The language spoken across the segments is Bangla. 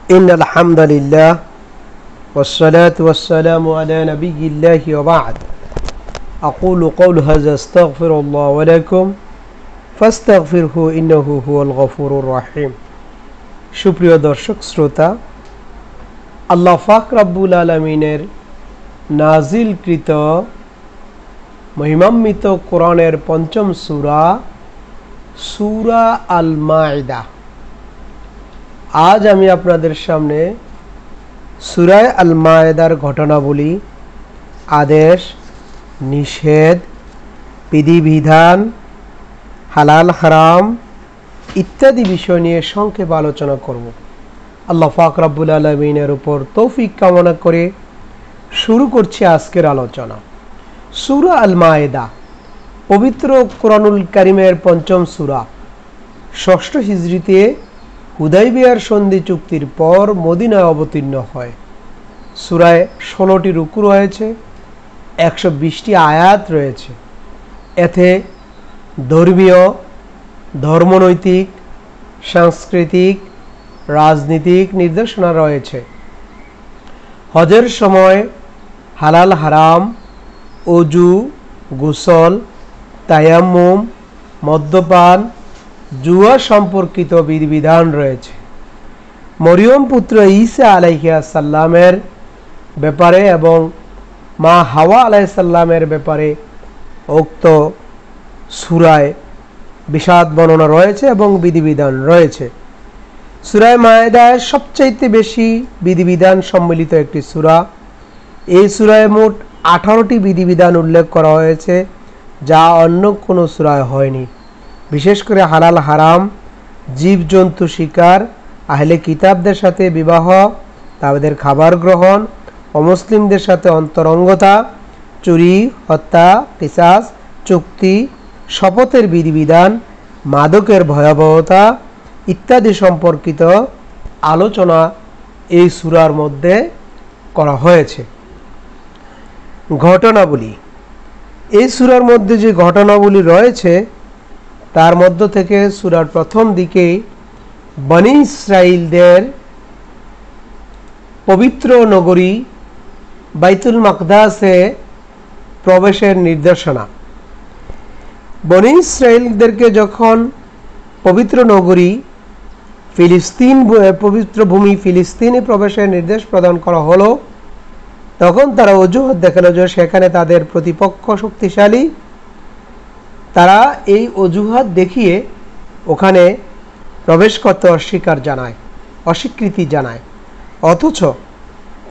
إن الحمد لله والصلاة والسلام على نبي الله وبعد أقول قول هذا استغفر الله ولكم فاستغفره إنه هو الغفور الرحيم সুপ্রিয় দর্শক শ্রোতা আল্লাহ পাক রব্বুল আলামিনের নাজিলকৃত মহিমান্বিত কোরআনের পঞ্চম সূরা আল মাইদা। আজ আমি আপনাদের সামনে সূরা আল মাইদার ঘটনাবলী, আদেশ, নিষেধ, বিধিবিধান, হালাল হারাম ইত্যাদি বিষয় নিয়ে সংক্ষেপে আলোচনা করব। আল্লাহ পাক রব্বুল আলামিনের উপর তৌফিক কামনা করে শুরু করছি আজকের আলোচনা। সূরা আল মাইদা পবিত্র কোরআনুল কারীমের পঞ্চম সূরা। ৬ষ্ঠ হিজরিতে হুদাইবিয়ার সন্ধি চুক্তির পর মদিনায় অবতীর্ণ হয়। সূরায় ১৬টি রুকু রয়েছে, ১২০টি আয়াত রয়েছে। এতে ধর্মীয়, ধর্মনৈতিক, সাংস্কৃতিক, রাজনীতিক নির্দেশনা রয়েছে। হজের সময় হালাল হারাম, অজু, গোসল, তায়াম্মুম, মদ্যপান, জুয়া সম্পর্কিত বিধিবিধান রয়েছে। মরিয়ম পুত্র ঈসা আলাইহিস সালামের ব্যাপারে এবং মা হাওয়া আলাইহিস সালামের ব্যাপারে উক্ত সূরায় বিশদ বর্ণনা রয়েছে এবং বিধিবিধান রয়েছে। সূরা মাইদায় সবচাইতে বেশি বিধিবিধান সম্মিলিত একটি সূরা। এই সূরায় মোট 18টি বিধিবিধান উল্লেখ করা হয়েছে, যা অন্য কোনো সূরায় হয়নি। বিশেষ করে হালাল হারাম, জীবজন্তু শিকার, আহলে কিতাবদের সাথে বিবাহ, তাদের খাবার গ্রহণ, অমুসলিমদের সাথে অন্তরঙ্গতা, চুরি, হত্যা, কিসাস, চুক্তি, শপথের বিধিবিধান, মাদকের ভয়াবহতা ইত্যাদি সম্পর্কিত আলোচনা এই সূরার মধ্যে করা হয়েছে। ঘটনাবলী। এই সূরার মধ্যে যে ঘটনাবলী রয়েছে তার মধ্য থেকে সূরার প্রথম দিকেই বনী ইসরাইলদের পবিত্র নগরী বাইতুল মাকদাসে প্রবেশের নির্দেশনা। বনী ইসরাইলদেরকে যখন পবিত্র নগরী ফিলিস্তিন, পবিত্র ভূমি ফিলিস্তিনে প্রবেশের নির্দেশ প্রদান করা হলো, তখন তারা অজুহাত দেখালো যে সেখানে তাদের প্রতিপক্ষ শক্তিশালী। তারা এই অজুহাত দেখিয়ে ওখানে প্রবেশ করতে অস্বীকৃতি জানায়। অথচ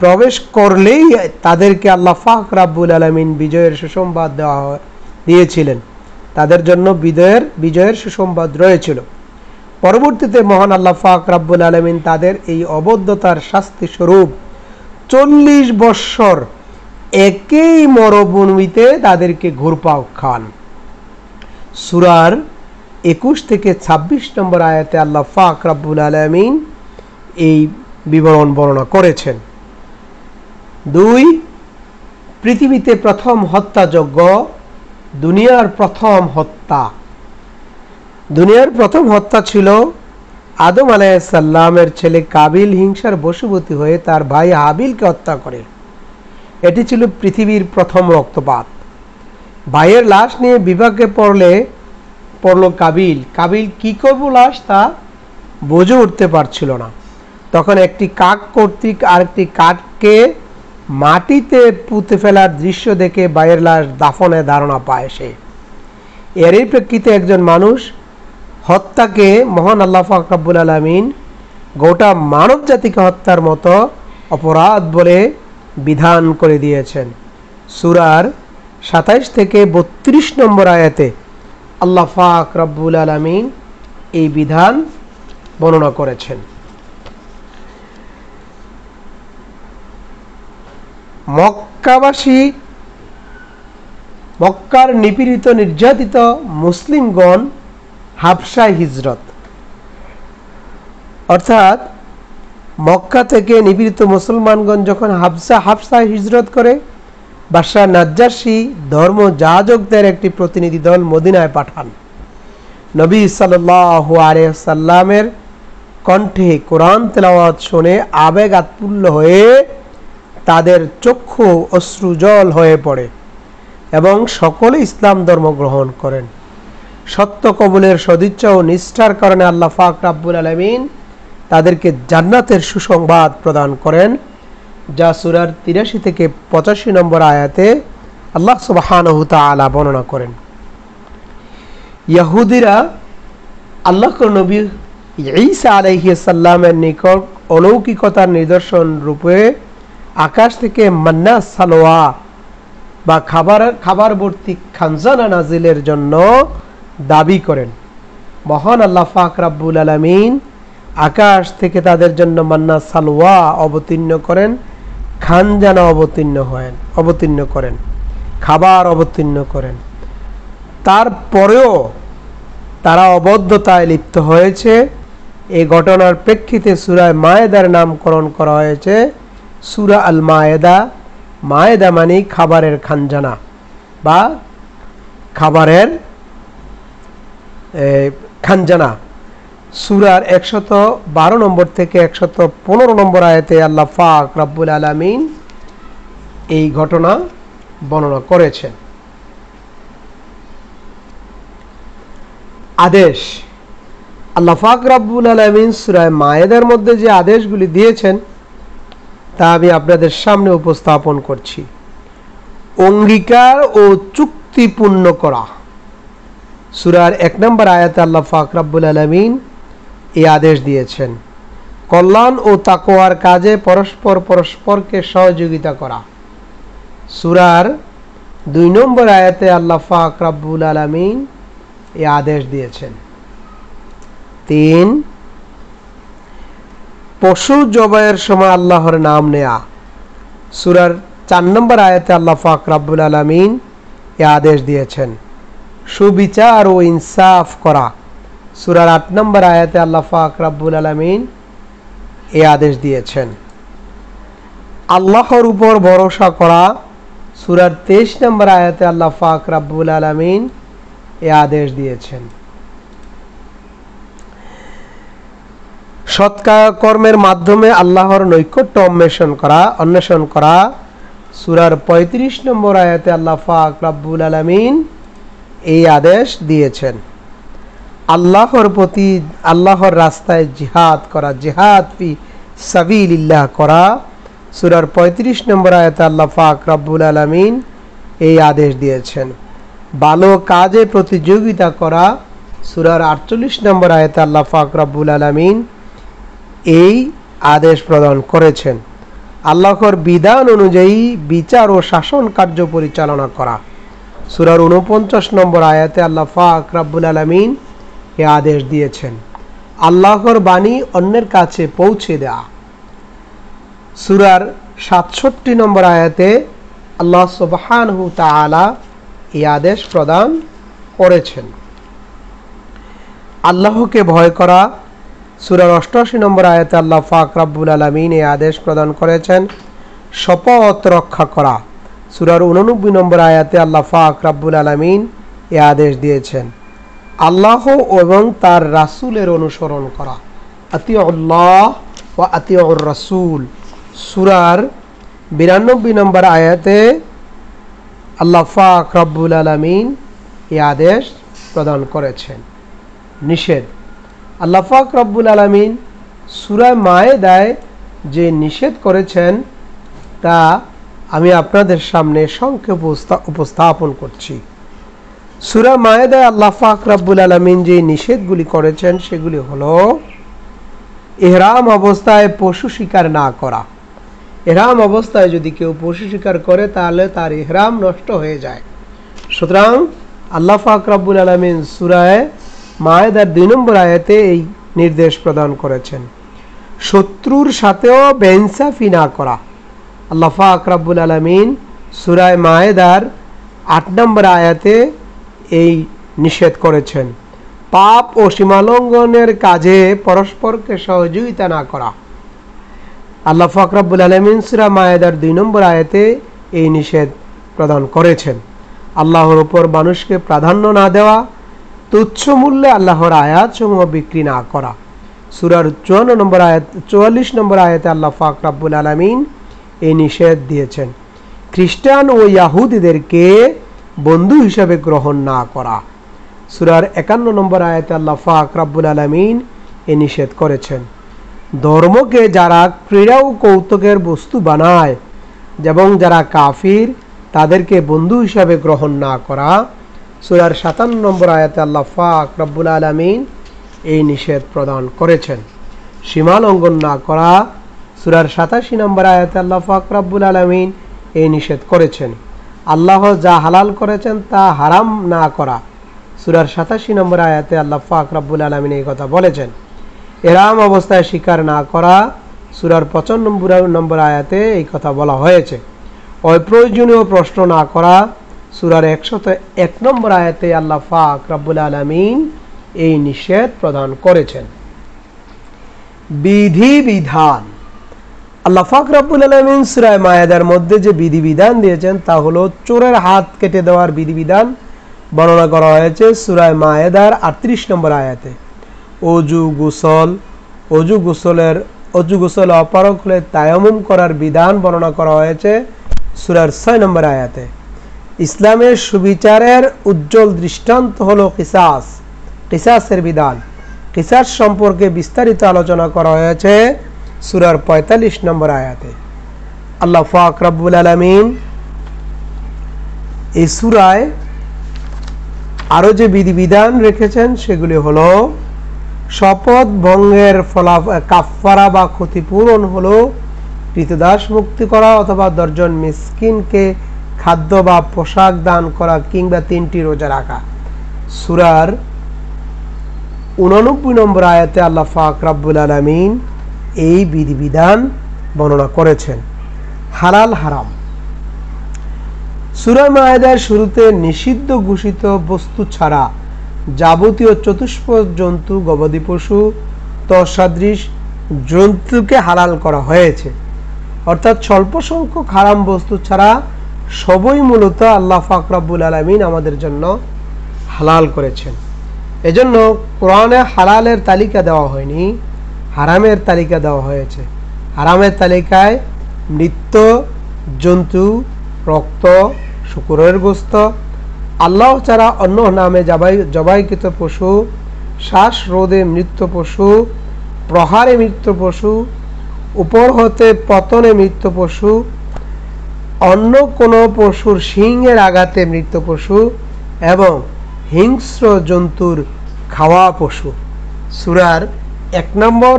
প্রবেশ করলেই তাদেরকে আল্লাহ পাক রব্বুল আলামিন বিজয়ের সুসংবাদ দিয়েছিলেন। তাদের জন্য বিজয়ের সুসংবাদ রয়েছিল। পরবর্তীতে মহান আল্লাহ পাক রব্বুল আলামিন তাদের এই অবদ্ধতার শাস্তি স্বরূপ 40 বৎসর একই মরুভূমিতে তাদেরকে ঘুরপাক খান। সূরার 21 থেকে 26 নম্বর আয়াতে আল্লাহ পাক রব্বুল আলামিন এই বিবরণ বর্ণনা করেছেন। 2. পৃথিবীতে প্রথম হত্যাযজ্ঞ, দুনিয়ার প্রথম হত্যা। দুনিয়ার প্রথম হত্যা ছিল আদম আলাইহিস সালামের ছেলে কাবিল হিংসার বশবর্তী হয়ে তার ভাই হাবিলকে হত্যা করে। এটি ছিল পৃথিবীর প্রথম রক্তপাত। ভাইয়ের লাশ নিয়ে বিপাকে পড়ল কাবিল। কাবিল কি করবো লাশ তা বুঝে উঠতে পারছিল না। তখন একটি কাক কর্তৃক আরেকটি কাককে মাটিতে পুঁতে ফেলার দৃশ্য দেখে ভাইয়ের লাশ দাফনের ধারণা পায় সে। এরই প্রেক্ষিতে একজন মানুষ হত্যাকে মহান আল্লাহ পাক রব্বুল আলামিন গোটা মানব জাতিকে হত্যার মতো অপরাধ বলে বিধান করে দিয়েছেন। সূরার 27 থেকে 32 নম্বর আয়াতে আল্লাহ পাক রব্বুল আলামিন এই বিধান বর্ণনা করেছেন। মক্কার নিপীড়িত নির্যাতিত মুসলিমগণ হাবশায় হিজরত। অর্থাৎ মক্কা থেকে নিপীড়িত মুসলমানগণ যখন হাবশায় হিজরত করে, বাদশাহ নাজ্জাশী ধর্ম যাজকদের একটি প্রতিনিধি দল মদিনায় পাঠান। নবী সাল্লাল্লাহু আলাইহি সাল্লামের কণ্ঠে কোরআন তেলাওয়াত শুনে আবেগ আত্মুল্ল হয়ে তাদের চক্ষু অশ্রুজল হয়ে পড়ে এবং সকলে ইসলাম ধর্ম গ্রহণ করেন। সত্য কবুলের সদিচ্ছা ও নিষ্ঠার কারণে আল্লাহ পাক রব্বুল আলামিন তাদেরকে জান্নাতের সুসংবাদ প্রদান করেন, যা সূরার 83 থেকে 85 নম্বর আয়াতে আল্লাহ সুবহানাহু তাআলা বর্ণনা করেন। ইহুদিরা আল্লাহর নবী ঈসা আলাইহিস সালামের নিকট অলৌকিকতার নিদর্শন রূপে আকাশ থেকে মান্না সালোয়া বা খাবার ভর্তি খানজানা নাজিলের জন্য দাবি করেন। মহান আল্লাহ পাক রব্বুল আলামিন আকাশ থেকে তাদের জন্য মান্না সালোয়া অবতীর্ণ করেন, খানজানা অবতীর্ণ করেন, খাবার অবতীর্ণ করেন। তারপরেও তারা অবদ্ধতায় লিপ্ত হয়েছে। এই ঘটনার প্রেক্ষিতে সূরা মায়েদার নামকরণ করা হয়েছে সূরা আল মায়েদা। মায়েদা মানে খাবারের খানজানা বা খাবারের খানজানা। সূরার 112 নম্বর থেকে 115 নম্বর আয়াতে আল্লাহ পাক রব্বুল আলামিন এই ঘটনা বর্ণনা করেছেন। আদেশ, আল্লাহ পাক রব্বুল আলামিন সূরা মায়েদার মধ্যে যে আদেশগুলি দিয়েছেন তা আমি আপনাদের সামনে উপস্থাপন করছি। অঙ্গীকার ও চুক্তি পূর্ণ করা। সূরার 1 নম্বর আয়াতে আল্লাহ পাক রব্বুল আলামিন এই আদেশ দিয়েছেন। কল্যাণ ও তাকওয়ার কাজে পরস্পরকে সহযোগিতা করা। সূরার 2 নম্বর আয়াতে আল্লাহ পাক রব্বুল আলামিন এই আদেশ দিয়েছেন। 3, পশু জবাইয়ের সময় আল্লাহর নাম নেয়া। সূরার 4 নম্বর আয়াতে আল্লাহ পাক রব্বুল আলামিন এই আদেশ দিয়েছেন। সুবিচার ও ইনসাফ করা। সূরার 8 নম্বর আয়াতে আল্লাহ পাক রব্বুল আলামিন এই আদেশ দিয়েছেন। আল্লাহর উপর ভরসা করা। সূরার 23 নম্বর আয়াতে আল্লাহ পাক রব্বুল আলামিন এই আদেশ দিয়েছেন। সৎ কর্মের মাধ্যমে আল্লাহর নৈকট্য অন্বেষণ করা। সূরার 35 নম্বর আয়াতে আল্লাহ পাক রব্বুল আলামিন এই আদেশ দিয়েছেন। আল্লাহর রাস্তায় জিহাদ করা, জিহাদ ফি সাবিলিল্লাহ করা। সূরার 35 নম্বর আয়াতে আল্লাহ পাক রব্বুল আলামিন এই আদেশ দিয়েছেন। ভালো কাজে প্রতিযোগিতা করা। সূরার 48 নম্বর আয়াতে আল্লাহ পাক রব্বুল আলামিন এই আদেশ প্রদান করেছেন। আল্লাহর বিধান অনুযায়ী বিচার ও শাসন কার্য পরিচালনা করা। সূরার 49 নম্বর আয়াতে আল্লাহ পাক রব্বুল আলামিন এই আদেশ দিয়েছেন। আল্লাহর বাণী অন্যের কাছে পৌঁছে দেয়া। সূরার 67 নম্বর আয়াতে আল্লাহ সুবহানাহু তাআলা এই আদেশ প্রদান করেছেন। আল্লাহকে ভয় করা। সূরার 88 নম্বর আয়াতে আল্লাহ পাক রব্বুল আলামিন এই আদেশ প্রদান করেছেন। শপথ রক্ষা করা। সূরার 89 নম্বর আয়াতে আল্লাহ পাক রব্বুল আলামিন এই আদেশ দিয়েছেন। আল্লাহ এবং তার রাসূলের অনুসরণ করা। আতিউল্লাহ ওয়া আতিউর রাসূল। সূরার 92 নম্বর আয়াতে আল্লাহ পাক রব্বুল আলামিন এই আদেশ প্রদান করেছেন। নিষেধ। আল্লাহ পাক রব্বুল আলামিন সূরা মায়েদায় যে নিষেধ করেছেন তা আমি আপনাদের সামনে সংক্ষেপে উপস্থাপন করছি। সূরা মায়েদায় আল্লাহ পাক রব্বুল আলামিন যে নিষেধগুলি করেছেন সেগুলি হলো ইহরাম অবস্থায় পশু শিকার না করা। ইহরাম অবস্থায় যদি কেউ পশু শিকার করে তাহলে তার ইহরাম নষ্ট হয়ে যায়। সুতরাং আল্লাহ পাক রব্বুল আলামিন সূরা মায়েদার 2 নম্বর আয়াতে এই নির্দেশ প্রদান করেছেন। শত্রুর সাথেও বেইনসাফি না করা। আল্লাহ পাক রব্বুল আলামিন সূরা মায়েদার 8 নম্বর আয়াতে এই নিষেধ করেছেন। পাপ ও সীমালঙ্ঘনের কাজে পরস্পরকে সহযোগিতা না করা। আল্লাহ পাক রব্বুল আলামিন সূরা মায়েদার 2 নম্বর আয়াতে এই নিষেধ প্রদান করেছেন। আল্লাহর উপর মানুষকে প্রাধান্য না দেওয়া। তুচ্ছ মূল্যে আল্লাহর আয়াতসমূহ বিক্রি না করা। সূরার 54 নম্বর আয়াত 44 নম্বর আয়াতে আল্লাহ পাক রব্বুল আলামিন এই নিষেধ দিয়েছেন খ্রিস্টান ও ইহুদিদেরকে বন্ধু হিসেবে গ্রহণ না করা। সূরার 51 নম্বর আয়াতে আল্লাহ পাক রব্বুল আলামিন এই নিষেধ করেছেন ধর্মকে যারা ক্রীড়া ও কৌতুকের বস্তু বানায় এবং যারা কাফির তাদেরকে বন্ধু হিসেবে গ্রহণ না করা। সূরার 57 নম্বর আয়াতে আল্লাহ পাক রব্বুল আলামিন এই নিষেধ প্রদান করেছেন সীমা লঙ্ঘন না করা। সূরার 87 নম্বর আয়াতে আল্লাহ পাক রব্বুল আলামিন এই নিষেধ করেছেন আল্লাহ যা হালাল করেছেন তা হারাম না করা। সূরার 87 নম্বর আয়াতে আল্লাহ পাক রব্বুল আলামিন এই কথা বলেছেন এরাম অবস্থায় শিকার না করা। সূরার 95 নম্বর আয়াতে এই কথা বলা হয়েছে অপ্রয়োজনীয় প্রশ্ন না করা। সূরার 101 নম্বর আয়াতে আল্লাহ পাক রব্বুল আলামিন এই নিষেধ প্রদান করেছেন। বিধিবিধান আল্লাহ পাক রব্বুল আলামিন সূরা মায়েদার মধ্যে যে বিধিবিধান দিয়েছেন তা হলো চোরের হাত কেটে দেওয়ার বিধিবিধান বর্ণনা করা হয়েছে সূরা মায়েদার 38 নম্বর আয়াতে। অজু গোসল অপারগ হলে তায়াম্মুম করার বিধান বর্ণনা করা হয়েছে সূরার 6 নম্বর আয়াতে। ইসলামের সুবিচারের উজ্জ্বল দৃষ্টান্ত হলো কিসাসের বিধান কিসাস সম্পর্কে বিস্তারিত আলোচনা করা হয়েছে সূরার 45 নম্বর আয়াতে। আল্লাহ পাক রব্বুল আলামিন এই সূরায় আরো যে বিধিবিধান রেখেছেন সেগুলি হলো শপথ ভঙ্গের কাফফারা বা ক্ষতিপূরণ হলো কৃতদাস মুক্তি করা অথবা 10 জন মিসকিনকে খাদ্য বা পোশাক দান করা কিংবা 3টি রোজা রাখা। সূরার 89 নম্বর আয়াতে আল্লাহ পাক রব্বুল আলামিন এই বিধিবিধান বর্ণনা করেছেন। হালাল হারাম সূরা মায়েদার শুরুতে নিষিদ্ধ ঘোষিত বস্তু ছাড়া যাবতীয় চতুষ্পদ জন্তু গবাদি পশু তৎসদৃশ জন্তুকে হালাল করা হয়েছে অর্থাৎ স্বল্প সংখ্যক হারাম বস্তু ছাড়া সবই মূলত আল্লাহ পাক রব্বুল আলামিন আমাদের জন্য হালাল করেছেন। এজন্য কোরআনে হালালের তালিকা দেওয়া হয়নি হারামের তালিকা দেওয়া হয়েছে। হারামের তালিকায় মৃত জন্তু রক্ত শূকরের গোশত আল্লাহ ছাড়া অন্য নামে জবাইকৃত পশু শ্বাসরোধে মৃত পশু প্রহারে মৃত পশু উপর হতে পতনে মৃত পশু অন্য কোনো পশুর সিংহের আঘাতে মৃত পশু এবং হিংস্র জন্তুর খাওয়া পশু। সূরার 1 নম্বর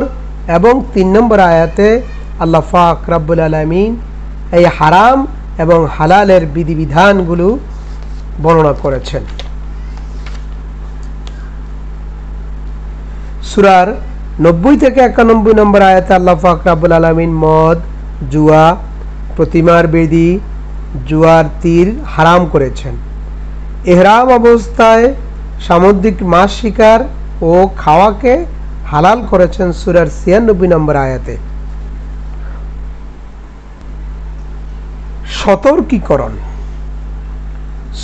এবং 3 নম্বর আয়াতে আল্লাহ পাক রব্বুল আলামিন এই হারাম এবং হালালের বিধিবিধানগুলো বর্ণনা করেছেন। সূরার 90 থেকে 91 নম্বর আয়াতে আল্লাহ পাক রব্বুল আলামিন মদ জুয়া প্রতিমার বেদী জুয়ার তীর হারাম করেছেন। ইহরাম অবস্থায় সামুদ্রিক মাছ শিকার ও খাওয়াকে হালাল করেছেন সূরার 96 নম্বর আয়াতে। সতর্কীকরণ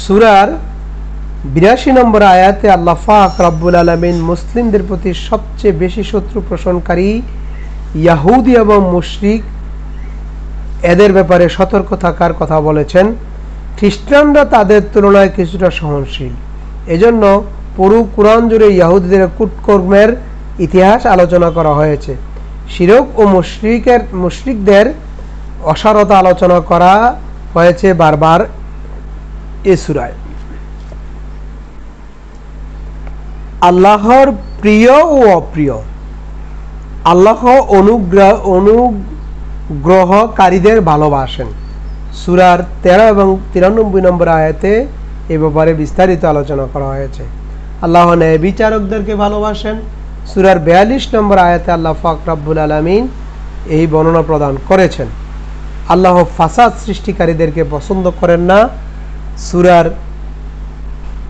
সূরার 82 নম্বর আয়াতে আল্লাহ পাক রব্বুল আলামিন মুসলিমদের প্রতি সবচেয়ে বেশি শত্রু পোষণকারী ইহুদি এবং মুশরিক এদের ব্যাপারে সতর্ক থাকার কথা বলেছেন। খ্রিস্টানরা তাদের তুলনায় কিছুটা সহনশীল এজন্য পুরো কোরআন জুড়ে ইহুদিদের কুকর্মের ইতিহাস আলোচনা করা হয়েছে। শিরক ও মুশরিকদের অসারতা আলোচনা করা হয়েছে বারবার এই সূরায়। আল্লাহর প্রিয় ও অপ্রিয় আল্লাহ অনুগ্রহকারীদের ভালোবাসেন সূরার 13 এবং 93 নম্বর আয়াতে এই ব্যাপারে বিস্তারিত আলোচনা করা হয়েছে। আল্লাহ ন্যায় বিচারকদেরকে ভালোবাসেন সূরার 42 নম্বর আয়াতে আল্লাহ পাক রব্বুল আলামিন এই বর্ণনা প্রদান করেছেন। আল্লাহ ফাসাদ সৃষ্টিকারীদেরকে পছন্দ করেন না সূরার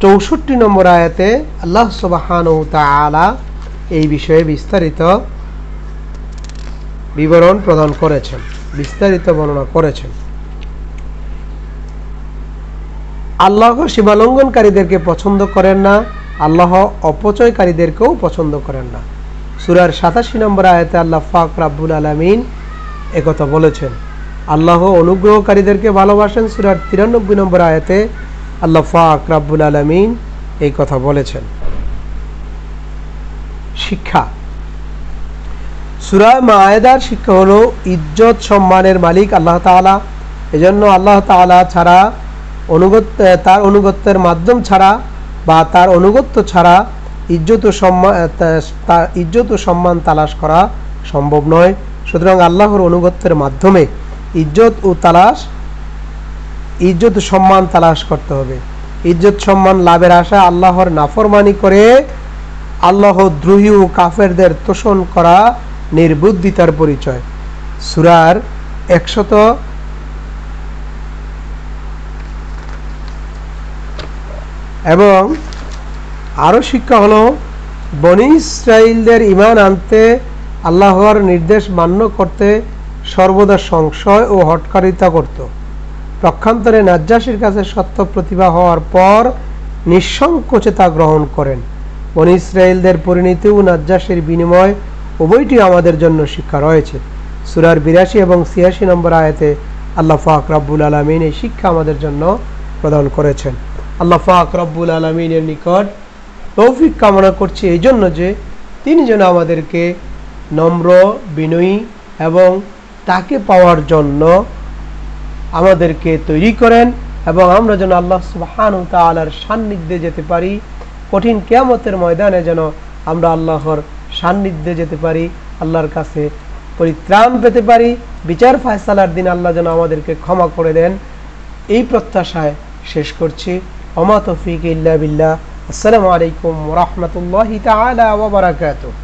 64 নম্বর আয়াতে আল্লাহ সুবহানাহু ওয়া তাআলা এই বিষয়ে বিস্তারিত বিবরণ প্রদান করেছেন বিস্তারিত বর্ণনা করেছেন। আল্লাহ সীমালঙ্ঘনকারীদেরকে পছন্দ করেন না আল্লাহ অপচয়কারীদেরকেও পছন্দ করেন না সূরার 87 নম্বর আয়াতে আল্লাহ পাক রব্বুল আলামিন একথা বলেছেন। আল্লাহ অনুগ্রহকারীদেরকে ভালোবাসেন, সূরার 93 নম্বর আয়াতে আল্লাহ পাক রব্বুল আলামিন এই কথা বলেছেন। শিক্ষা, সূরা মায়েদার শিক্ষা হলো ইজ্জত সম্মানের মালিক আল্লাহ তাআলা। এজন্য আল্লাহ তাআলা ছাড়া তার অনুগত্যের মাধ্যম ছাড়া বা তার অনুগত্য ছাড়া ইজ্জত ও সম্মান তালাশ করা সম্ভব নয়। সুতরাং আল্লাহর অনুগত্যের মাধ্যমে ইজ্জত ও সম্মান তালাশ করতে হবে। ইজ্জত সম্মান লাভের আশা আল্লাহর নাফরমানি করে আল্লাহ দ্রোহী ও কাফেরদের তোষণ করা নির্বুদ্ধিতার পরিচয়। সূরার 100 এবং আরও শিক্ষা হলো বনী ইসরাইলদের ঈমান আনতে আল্লাহর নির্দেশ মান্য করতে সর্বদা সংশয় ও হটকারিতা করত। পক্ষান্তরে নাজ্জাশীর কাছে সত্য প্রতিভা হওয়ার পর নিঃসংকোচে তা গ্রহণ করেন। বনী ইসরাইলদের পরিণতি ও নাজ্জাশীর বিনিময় উভয়টি আমাদের জন্য শিক্ষা রয়েছে। সূরার 82 এবং 86 নম্বর আয়াতে আল্লাহ পাক রব্বুল আলামিন এই শিক্ষা আমাদের জন্য প্রদান করেছেন। আল্লাহ পাক রব্বুল আলামিনের নিকট তৌফিক কামনা করছি এই জন্য যে তিনি যেন আমাদেরকে নম্র, বিনয়ী এবং তাকে পাওয়ার জন্য আমাদেরকে তৈরি করেন এবং আমরা যেন আল্লাহ সুবহানাহু ওয়া তাআলার সান্নিধ্যে যেতে পারি। কঠিন কিয়ামতের ময়দানে যেন আমরা আল্লাহর সান্নিধ্যে যেতে পারি, আল্লাহর কাছে পরিত্রাণ পেতে পারি। বিচার ফায়সালার দিন আল্লাহ যেন আমাদেরকে ক্ষমা করে দেন, এই প্রত্যাশায় শেষ করছি। ওমা তৌফিক ইল্লা বিল্লাহ। আসসালামু আলাইকুম ওয়া রাহমাতুল্লাহি তাআলা ওয়া বারাকাতুহু।